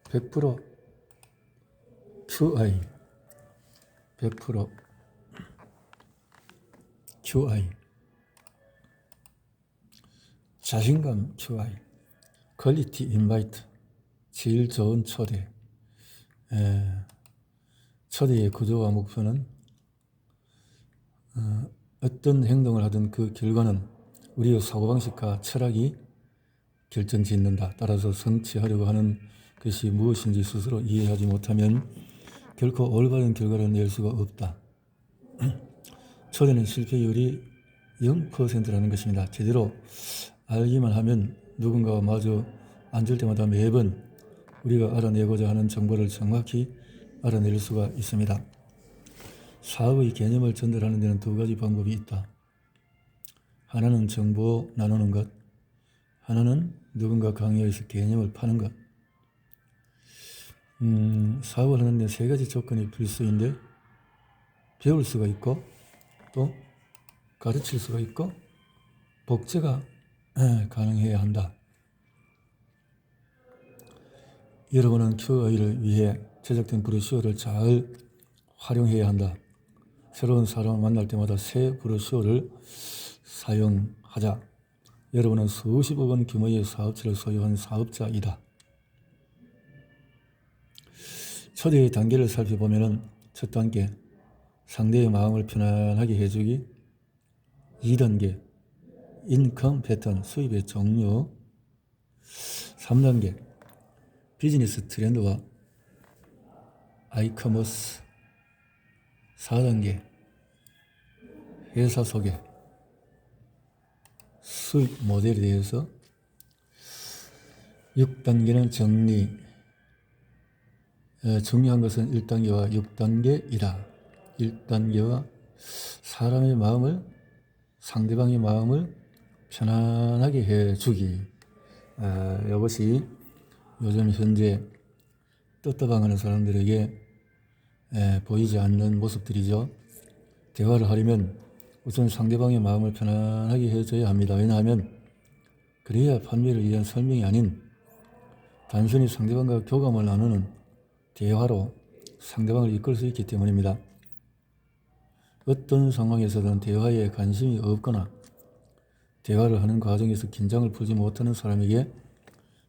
100% QI, 100% QI, 자신감 QI, 퀄리티 인바이트, 제일 좋은 초대. 초대의 구조와 목표는 어떤 행동을 하든 그 결과는 우리의 사고방식과 철학이 결정짓는다. 따라서 성취하려고 하는 것이 무엇인지 스스로 이해하지 못하면 결코 올바른 결과를 낼 수가 없다. 초대는 실패율이 0%라는 것입니다. 제대로 알기만 하면 누군가와 마주 앉을 때마다 매번 우리가 알아내고자 하는 정보를 정확히 알아낼 수가 있습니다. 사업의 개념을 전달하는 데는 두 가지 방법이 있다. 하나는 정보 나누는 것, 하나는 누군가 강의에서 개념을 파는 것. 사업을 하는데 세 가지 조건이 필수인데 배울 수가 있고 또 가르칠 수가 있고 복제가 가능해야 한다. 여러분은 QI를 위해 제작된 브로셔를 잘 활용해야 한다. 새로운 사람을 만날 때마다 새 브로셔를 사용하자. 여러분은 수십억 원 규모의 사업체를 소유한 사업자이다. 초대의 단계를 살펴보면 첫 단계, 상대의 마음을 편안하게 해주기. 2단계, 인컴 패턴, 수입의 종류. 3단계, 비즈니스 트렌드와 아이커머스. 4단계, 회사 소개, 수입 모델에 대해서. 6단계는 정리. 중요한 것은 1단계와 6단계이다. 1단계와 사람의 마음을, 상대방의 마음을 편안하게 해주기. 이것이 요즘 현재 떳떳방하는 사람들에게 보이지 않는 모습들이죠. 대화를 하려면 우선 상대방의 마음을 편안하게 해줘야 합니다. 왜냐하면 그래야 판매를 위한 설명이 아닌 단순히 상대방과 교감을 나누는 대화로 상대방을 이끌 수 있기 때문입니다. 어떤 상황에서든 대화에 관심이 없거나 대화를 하는 과정에서 긴장을 풀지 못하는 사람에게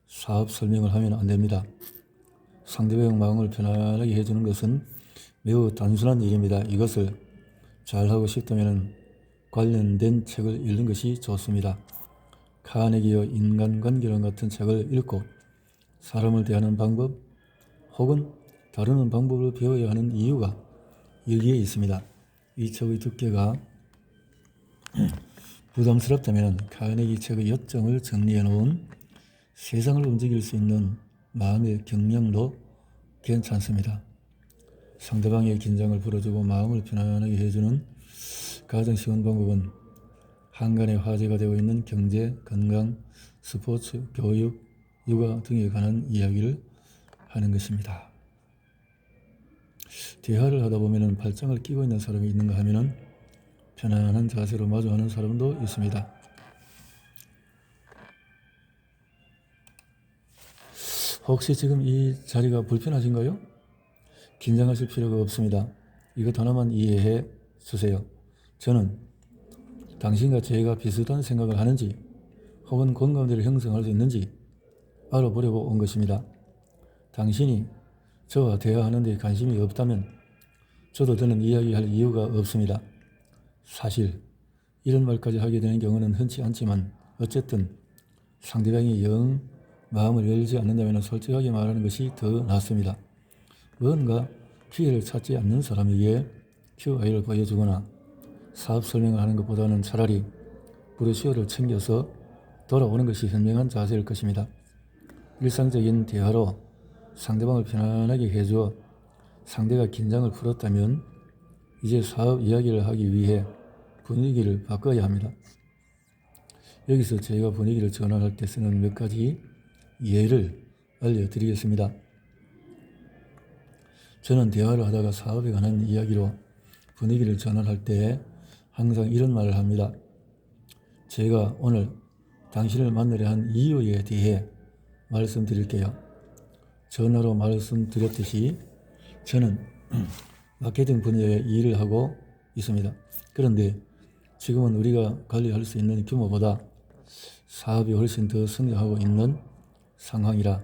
사업 설명을 하면 안 됩니다. 상대방의 마음을 편안하게 해주는 것은 매우 단순한 일입니다. 이것을 잘하고 싶다면 관련된 책을 읽는 것이 좋습니다. 카네기의 인간관계론 같은 책을 읽고 사람을 대하는 방법 혹은 다루는 방법을 배워야 하는 이유가 여기에 있습니다. 이 책의 두께가 부담스럽다면 카네기 책의 요점을 정리해 놓은 세상을 움직일 수 있는 마음의 경량도 괜찮습니다. 상대방의 긴장을 풀어주고 마음을 편안하게 해주는 가장 쉬운 방법은 한간에 화제가 되고 있는 경제, 건강, 스포츠, 교육, 육아 등에 관한 이야기를 하는 것입니다. 대화를 하다 보면 발장을 끼고 있는 사람이 있는가 하면 편안한 자세로 마주하는 사람도 있습니다. 혹시 지금 이 자리가 불편하신가요? 긴장하실 필요가 없습니다. 이것 하나만 이해해 주세요. 저는 당신과 제가 비슷한 생각을 하는지 혹은 공감대를 형성할 수 있는지 알아보려고 온 것입니다. 당신이 저와 대화하는 데 관심이 없다면 저도 더는 이야기할 이유가 없습니다. 사실 이런 말까지 하게 되는 경우는 흔치 않지만 어쨌든 상대방이 영 마음을 열지 않는다면 솔직하게 말하는 것이 더 낫습니다. 뭔가 기회를 찾지 않는 사람에게 QI를 보여주거나 사업 설명을 하는 것보다는 차라리 브로셔를 챙겨서 돌아오는 것이 현명한 자세일 것입니다. 일상적인 대화로 상대방을 편안하게 해주어 상대가 긴장을 풀었다면 이제 사업 이야기를 하기 위해 분위기를 바꿔야 합니다. 여기서 제가 분위기를 전환할 때 쓰는 몇 가지 예를 알려드리겠습니다. 저는 대화를 하다가 사업에 관한 이야기로 분위기를 전환할 때 항상 이런 말을 합니다. 제가 오늘 당신을 만나려 한 이유에 대해 말씀드릴게요. 전화로 말씀드렸듯이 저는 마케팅 분야의 일을 하고 있습니다. 그런데 지금은 우리가 관리할 수 있는 규모보다 사업이 훨씬 더 성장하고 있는 상황이라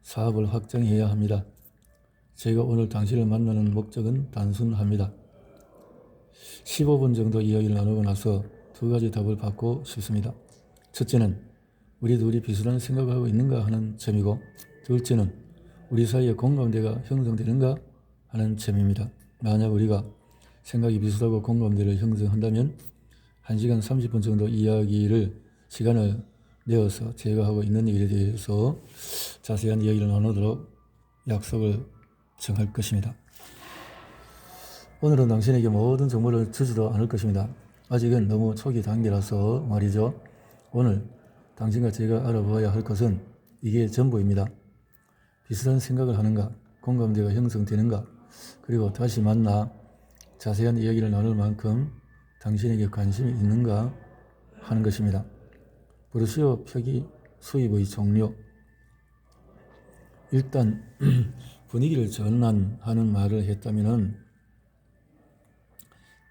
사업을 확장해야 합니다. 제가 오늘 당신을 만나는 목적은 단순합니다. 15분 정도 이야기를 나누고 나서 두 가지 답을 받고 싶습니다. 첫째는 우리 둘이 비슷한 생각을 하고 있는가 하는 점이고, 둘째는 우리 사이에 공감대가 형성되는가 하는 점입니다. 만약 우리가 생각이 비슷하고 공감대를 형성한다면 1시간 30분 정도 시간을 내어서 제가 하고 있는 일에 대해서 자세한 이야기를 나누도록 약속을 정할 것입니다. 오늘은 당신에게 모든 정보를 주지도 않을 것입니다. 아직은 너무 초기 단계라서 말이죠. 오늘 당신과 제가 알아봐야 할 것은 이게 전부입니다. 비슷한 생각을 하는가, 공감대가 형성되는가, 그리고 다시 만나 자세한 이야기를 나눌 만큼 당신에게 관심이 있는가 하는 것입니다. 브로셔 표기 수입의 종료. 일단 분위기를 전환하는 말을 했다면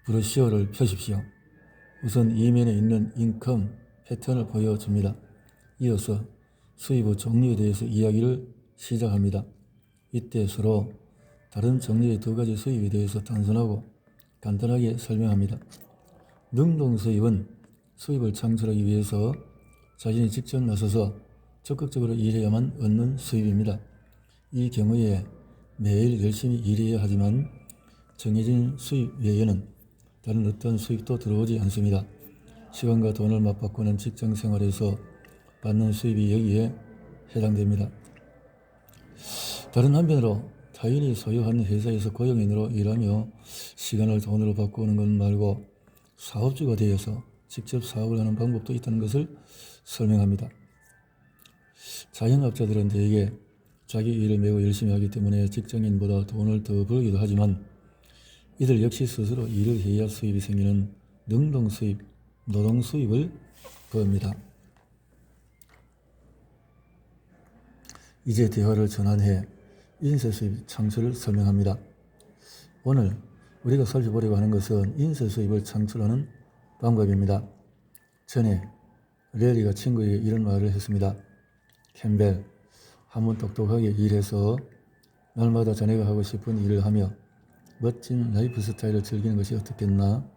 브로셔를 펴십시오. 우선 이면에 있는 인컴 패턴을 보여줍니다. 이어서 수입의 종류에 대해서 이야기를 시작합니다. 이때 서로 다른 종류의 두 가지 수입에 대해서 단순하고 간단하게 설명합니다. 능동 수입은 수입을 창출하기 위해서 자신이 직접 나서서 적극적으로 일해야만 얻는 수입입니다. 이 경우에 매일 열심히 일해야 하지만 정해진 수입 외에는 다른 어떤 수입도 들어오지 않습니다. 시간과 돈을 맞바꾸는 직장 생활에서 받는 수입이 여기에 해당됩니다. 다른 한편으로 타인이 소유한 회사에서 고용인으로 일하며 시간을 돈으로 바꾸는 것 말고 사업주가 되어서 직접 사업을 하는 방법도 있다는 것을 설명합니다. 자영업자들은 대개 자기 일을 매우 열심히 하기 때문에 직장인보다 돈을 더 벌기도 하지만 이들 역시 스스로 일을 해야 수입이 생기는 능동 수입, 노동 수입을 보입니다. 이제 대화를 전환해 인쇄 수입 창출을 설명합니다. 오늘 우리가 살펴보려고 하는 것은 인쇄 수입을 창출하는 방법입니다. 전에 레리가 친구에게 이런 말을 했습니다. 캠벨, 한번 똑똑하게 일해서 날마다 자네가 하고 싶은 일을 하며 멋진 라이프 스타일을 즐기는 것이 어떻겠나?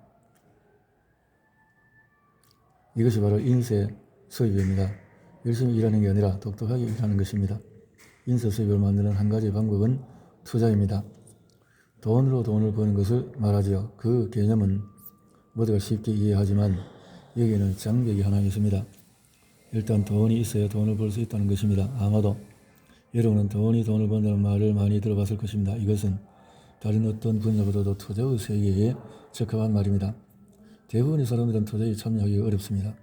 이것이 바로 인쇄 수입입니다. 열심히 일하는 게 아니라 똑똑하게 일하는 것입니다. 인쇄 수입을 만드는 한 가지 방법은 투자입니다. 돈으로 돈을 버는 것을 말하지요. 그 개념은 모두가 쉽게 이해하지만 여기에는 장벽이 하나 있습니다. 일단 돈이 있어야 돈을 벌 수 있다는 것입니다. 아마도 여러분은 돈을 번다는 말을 많이 들어봤을 것입니다. 이것은 다른 어떤 분야보다도 투자의 세계에 적합한 말입니다. 대부분의 사람들은 투자에 참여하기 어렵습니다.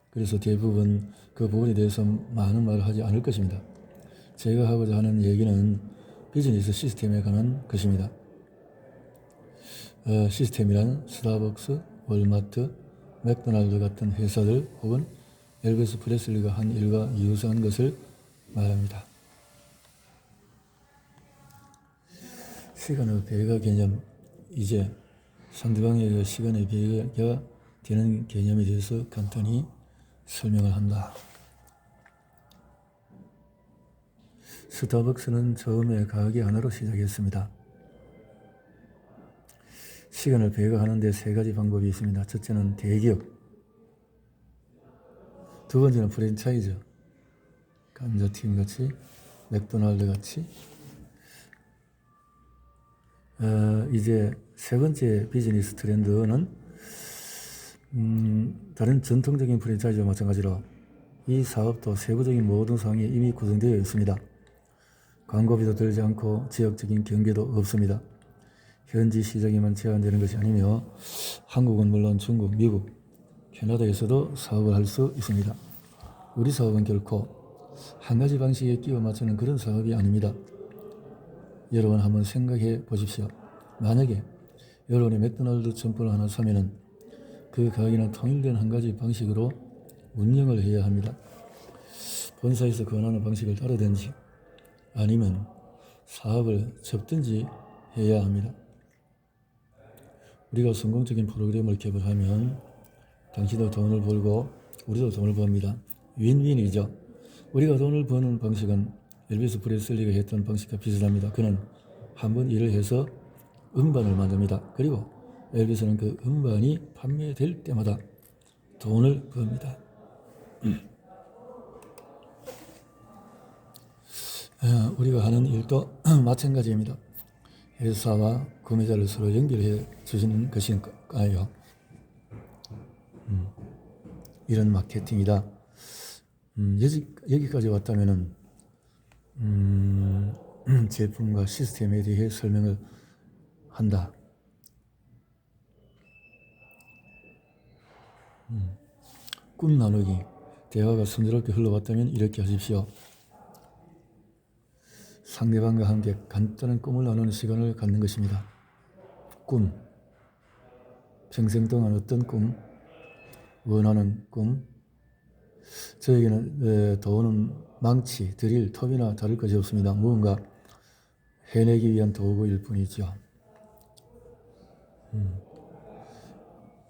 그래서 대부분 그 부분에 대해서 많은 말을 하지 않을 것입니다. 제가 하고자 하는 얘기는 비즈니스 시스템에 관한 것입니다. 시스템이란 스타벅스, 월마트, 맥도날드 같은 회사들 혹은 엘비스 프레슬리가 한 일과 유사한 것을 말합니다. 시간의 배가 개념, 이제 상대방에게 시간의 배가 되는 개념에 대해서 간단히 설명을 한다. 스타벅스는 처음에 가게 하나로 시작했습니다. 시간을 배가하는 데 세 가지 방법이 있습니다. 첫째는 대기업, 두 번째는 프랜차이즈, 감자튀김 같이, 맥도날드 같이, 이제 세 번째 비즈니스 트렌드는 다른 전통적인 프랜차이즈와 마찬가지로 이 사업도 세부적인 모든 사항이 이미 구성되어 있습니다. 광고비도 들지 않고 지역적인 경계도 없습니다. 현지 시장에만 제한되는 것이 아니며 한국은 물론 중국, 미국, 캐나다에서도 사업을 할 수 있습니다. 우리 사업은 결코 한 가지 방식에 끼워 맞추는 그런 사업이 아닙니다. 여러분 한번 생각해 보십시오. 만약에 여러분이 맥도날드 점포를 하나 사면은 그 가게는 통일된 한 가지 방식으로 운영을 해야 합니다. 본사에서 권하는 방식을 따르든지 아니면 사업을 접든지 해야 합니다. 우리가 성공적인 프로그램을 개발하면 당신도 돈을 벌고 우리도 돈을 법니다. 윈윈이죠. 우리가 돈을 버는 방식은 엘비스 프레슬리가 했던 방식과 비슷합니다. 그는 한번 일을 해서 음반을 만듭니다. 그리고 엘비스는 그 음반이 판매될 때마다 돈을 법니다. 우리가 하는 일도 마찬가지입니다. 회사와 구매자를 서로 연결해 주시는 것인가요? 이런 마케팅이다. 여기까지 왔다면은 제품과 시스템에 대해 설명을 한다. 꿈 나누기. 대화가 순조롭게 흘러왔다면 이렇게 하십시오. 상대방과 함께 간단한 꿈을 나누는 시간을 갖는 것입니다. 꿈. 평생 동안 어떤 꿈? 원하는 꿈? 저에게는 돈은 망치, 드릴, 톱이나 다를 것이 없습니다. 무언가 해내기 위한 도구일 뿐이죠.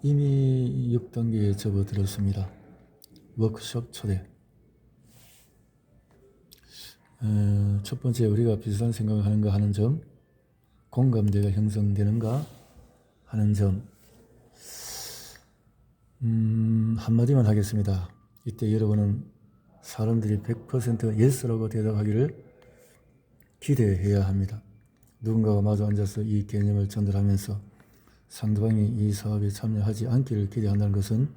이미 6단계에 접어들었습니다. 워크숍 초대. 첫 번째, 우리가 비슷한 생각을 하는가 하는 점, 공감대가 형성되는가 하는 점. 한마디만 하겠습니다. 이때 여러분은 사람들이 100% 예스라고 대답하기를 기대해야 합니다. 누군가가 마주 앉아서 이 개념을 전달하면서 상대방이 이 사업에 참여하지 않기를 기대한다는 것은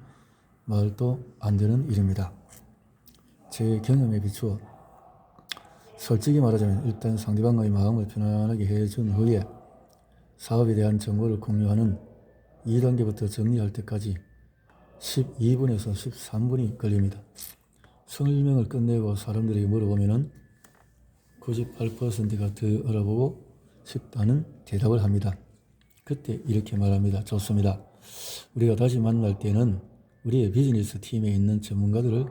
말도 안 되는 일입니다. 제 경험에 비추어 솔직히 말하자면 일단 상대방의 마음을 편안하게 해준 후에 사업에 대한 정보를 공유하는 2단계부터 정리할 때까지 12분에서 13분이 걸립니다. 설명을 끝내고 사람들에게 물어보면 98%가 더 알아보고 싶다는 대답을 합니다. 그때 이렇게 말합니다. 좋습니다. 우리가 다시 만날 때는 우리의 비즈니스 팀에 있는 전문가들을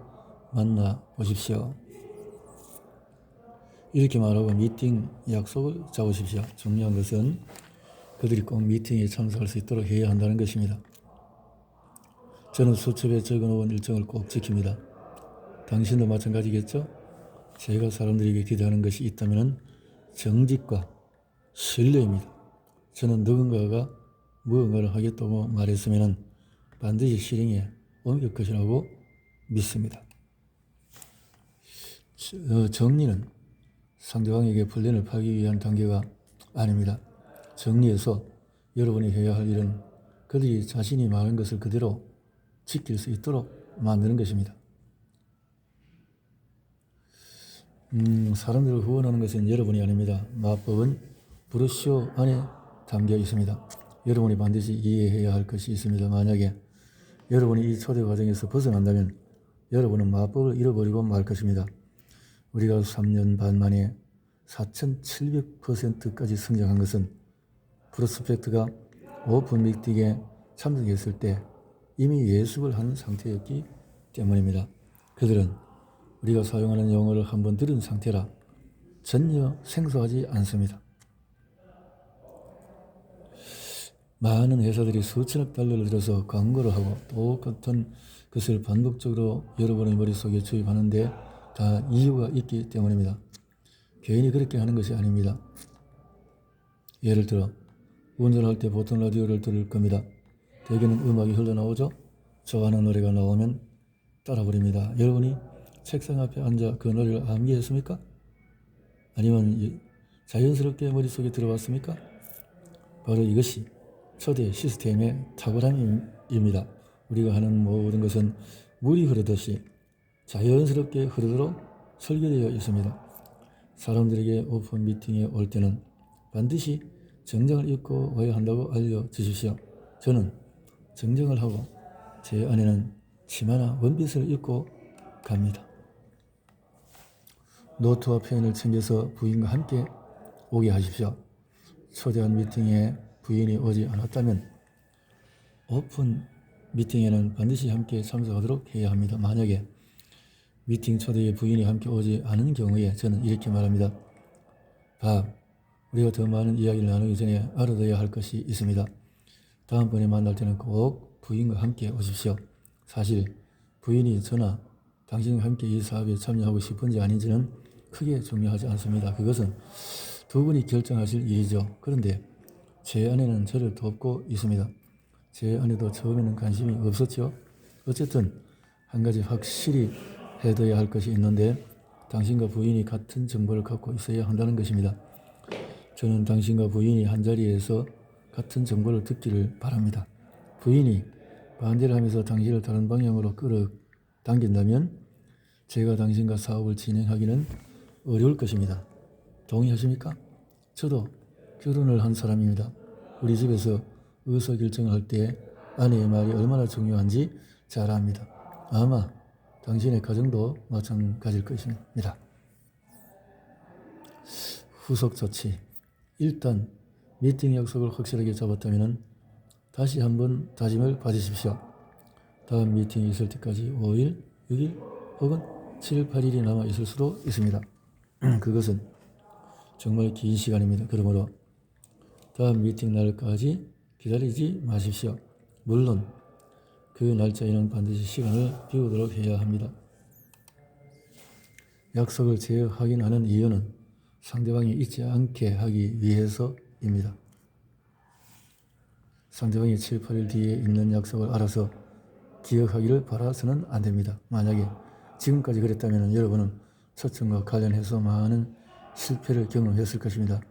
만나 보십시오. 이렇게 말하고 미팅 약속을 잡으십시오. 중요한 것은 그들이 꼭 미팅에 참석할 수 있도록 해야 한다는 것입니다. 저는 수첩에 적어놓은 일정을 꼭 지킵니다. 당신도 마찬가지겠죠? 제가 사람들에게 기대하는 것이 있다면 정직과 신뢰입니다. 저는 누군가가 무언가를 하겠다고 말했으면 반드시 실행에 옮길 것이라고 믿습니다. 정리는 상대방에게 플랜을 파기 위한 단계가 아닙니다. 정리해서 여러분이 해야 할 일은 그들이 자신이 말한 것을 그대로 지킬 수 있도록 만드는 것입니다. 사람들을 후원하는 것은 여러분이 아닙니다. 마법은 브로셔 안에 담겨 있습니다. 여러분이 반드시 이해해야 할 것이 있습니다. 만약에 여러분이 이 초대 과정에서 벗어난다면 여러분은 마법을 잃어버리고 말 것입니다. 우리가 3년 반 만에 4700%까지 성장한 것은 프로스펙트가 오픈 미팅에 참석했을 때 이미 예습을 한 상태였기 때문입니다. 그들은 우리가 사용하는 용어를 한번 들은 상태라 전혀 생소하지 않습니다. 많은 회사들이 수천억 달러를 들여서 광고를 하고 똑같은 것을 반복적으로 여러분의 머릿속에 주입하는데 다 이유가 있기 때문입니다. 개인이 그렇게 하는 것이 아닙니다. 예를 들어 운전할 때 보통 라디오를 들을 겁니다. 대개는 음악이 흘러나오죠. 좋아하는 노래가 나오면 따라 부릅니다. 여러분이 책상 앞에 앉아 그 노래를 암기했습니까? 아니면 자연스럽게 머릿속에 들어왔습니까? 바로 이것이 초대 시스템의 탁월함입니다. 우리가 하는 모든 것은 물이 흐르듯이 자연스럽게 흐르도록 설계되어 있습니다. 사람들에게 오픈 미팅에 올 때는 반드시 정장을 입고 와야 한다고 알려주십시오. 저는 정장을 하고 제 아내는 치마나 원피스를 입고 갑니다. 노트와 펜을 챙겨서 부인과 함께 오게 하십시오. 초대한 미팅에 부인이 오지 않았다면 오픈 미팅에는 반드시 함께 참석하도록 해야 합니다. 만약에 미팅 초대에 부인이 함께 오지 않은 경우에 저는 이렇게 말합니다. 밥, 우리가 더 많은 이야기를 나누기 전에 알아둬야 할 것이 있습니다. 다음번에 만날 때는 꼭 부인과 함께 오십시오. 사실 부인이 저나 당신과 함께 이 사업에 참여하고 싶은지 아닌지는 크게 중요하지 않습니다. 그것은 두 분이 결정하실 일이죠. 그런데 제 아내는 저를 돕고 있습니다. 제 아내도 처음에는 관심이 없었죠. 어쨌든 한 가지 확실히 해둬야 할 것이 있는데 당신과 부인이 같은 정보를 갖고 있어야 한다는 것입니다. 저는 당신과 부인이 한자리에서 같은 정보를 듣기를 바랍니다. 부인이 반대를 하면서 당신을 다른 방향으로 끌어당긴다면 제가 당신과 사업을 진행하기는 어려울 것입니다. 동의하십니까? 저도 결혼을 한 사람입니다. 우리 집에서 의사결정을 할 때 아내의 말이 얼마나 중요한지 잘 압니다. 아마 당신의 가정도 마찬가지일 것입니다. 후속 조치. 일단 미팅 약속을 확실하게 잡았다면 다시 한번 다짐을 받으십시오. 다음 미팅이 있을 때까지 5일, 6일 혹은 7, 8일이 남아 있을 수도 있습니다. 그것은 정말 긴 시간입니다. 그러므로 다음 미팅 날까지 기다리지 마십시오. 물론 그 날짜에는 반드시 시간을 비우도록 해야 합니다. 약속을 재확인하는 이유는 상대방이 잊지 않게 하기 위해서입니다. 상대방이 7, 8일 뒤에 있는 약속을 알아서 기억하기를 바라서는 안 됩니다. 만약에 지금까지 그랬다면 여러분은 초청과 관련해서 많은 실패를 경험했을 것입니다.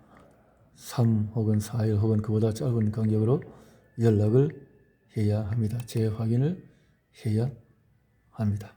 3 혹은 4일 혹은 그보다 짧은 간격으로 연락을 해야 합니다. 재확인을 해야 합니다.